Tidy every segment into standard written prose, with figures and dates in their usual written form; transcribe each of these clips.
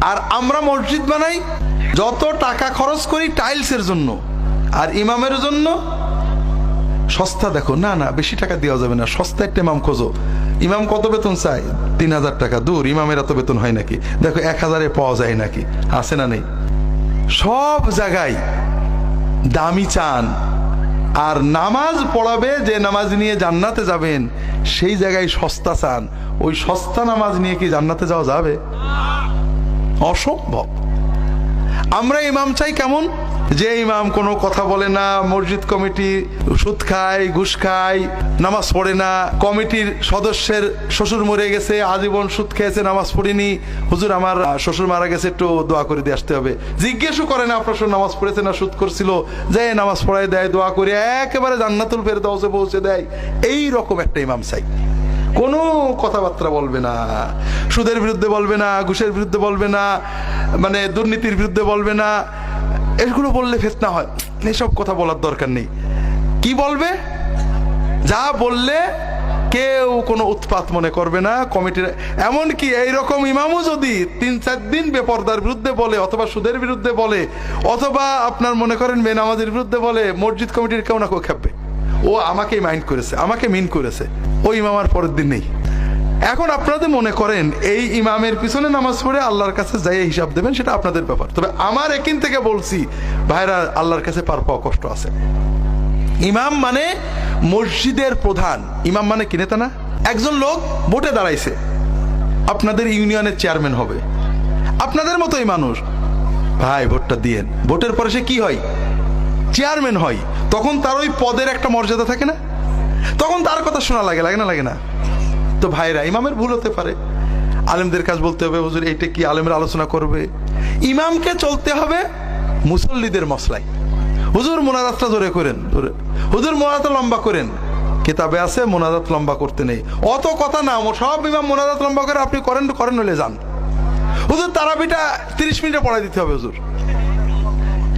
আর আমরা মসজিদ বানাই, যত টাকা খরচ করি টাইলসের জন্য, আর ইমামের জন্য সস্তা। দেখো, না না বেশি টাকা দেওয়া যাবে না, সস্তা একটা ইমাম খোঁজো। ইমাম কত বেতন চাই? 3000 টাকা। দূর, ইমামের এত বেতন হয় নাকি? দেখো 1000-এ পাওয়া যায় নাকি? আছে না নেই? সব জায়গায় দামি চান। আর নামাজ পড়াবে, যে নামাজ নিয়ে জান্নাতে যাবেন, সেই জায়গায় সস্তা চান। ওই সস্তা নামাজ নিয়ে কি জান্নাতে যাওয়া যাবে? অসম্ভব। আমরা ইমাম চাই কেমন? যে ইমাম কোনো কথা বলে না, মসজিদ কমিটি সুদ খায়, ঘুষ খায়, নামাজ পড়ে না, কমিটির সদস্যের শ্বশুর মরে গেছে, আজীবন সুদ খেয়েছে, নামাজ পড়িনি, হুজুর আমার শ্বশুর মারা গেছে, একটু দোয়া করে দিয়ে আসতে হবে। জিজ্ঞেসও করে না আপনার শ্বশুর নামাজ পড়েছে না সুদ করছিল, যে নামাজ পড়ায় দেয়, দোয়া করে একেবারে জান্নাতুল ফেরদাউসে পৌঁছে দেয়। এই রকম একটা ইমাম চাই। কোনো কথাবার্তা বলবে না, সুদের বিরুদ্ধে বলবে না, ঘুষের বিরুদ্ধে বলবে না, মানে দুর্নীতির বিরুদ্ধে বলবে না। এগুলো বললে ফিতনা হয়, এসব কথা বলার দরকার নেই। কি বলবে? যা বললে কেউ কোনো উৎপাত মনে করবে না কমিটির। এমনকি এইরকম ইমামও যদি 3-4 দিন বেপরদার বিরুদ্ধে বলে, অথবা সুদের বিরুদ্ধে বলে, অথবা আপনার মনে করেন বেনামাজির বিরুদ্ধে বলে, মসজিদ কমিটির কেউ না কেউ খেপবে, ও আমাকেই মাইন্ড করেছে, আমাকে মিন করেছে, ওই ইমাম আর পরের দিন নেই। এখন আপনাদের মনে করেন এই ইমামের পিছনে নামাজ পড়ে আল্লাহর কাছে যাই হিসাব দেবেন, সেটা আপনাদের ব্যাপার। তবে আমার একিন থেকে বলছি ভাইরা, আল্লাহর কাছে পার পাওয়া কষ্ট আছে। ইমাম মানে মসজিদের প্রধান। ইমাম মানে কি নেতা না? একজন লোক ভোটে দাঁড়াইছে, আপনাদের ইউনিয়নের চেয়ারম্যান হবে, আপনাদের মতোই মানুষ। ভাই ভোটটা দিয়েন। ভোটের পরে সে কি হয়? চেয়ারম্যান হয়। তখন তার ওই পদের একটা মর্যাদা থাকে না? তখন তার কথা শোনা লাগে, লাগে না? লাগে না? তো ভাইরা, ইমামের ভুল হতে পারে, আলেমদের কাজ বলতে হবে, হুজুর এইটা কি, আলেমের আলোচনা করবে। ইমামকে চলতে হবে মুসল্লিদের মসলায়। হুজুর মোনাজাতটা জোরে করেন, হুজুর মোনাজাত লম্বা করেন, কিতাবে আছে মোনাজাত লম্বা করতে নেই। অত কথা না, সব ইমাম মোনাজাত লম্বা করে, আপনি করেন করেন হলে যান। হুজুর তারাবিটা 30 মিনিটে পড়াই দিতে হবে। হুজুর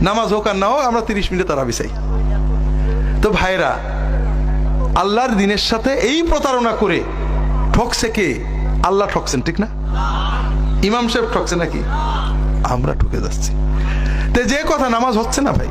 নামাজ হোক আর না হোক, আমরা 30 মিনিটে তারাবি চাই। তো ভাইরা, আল্লাহর দিনের সাথে এই প্রতারণা করে ঠকছে কে? আল্লাহ ঠকছেন, ঠিক না? ইমাম সাহেব ঠকছে নাকি? আমরা ঠকে যাচ্ছি। তো যে কথা, নামাজ হচ্ছে না ভাই,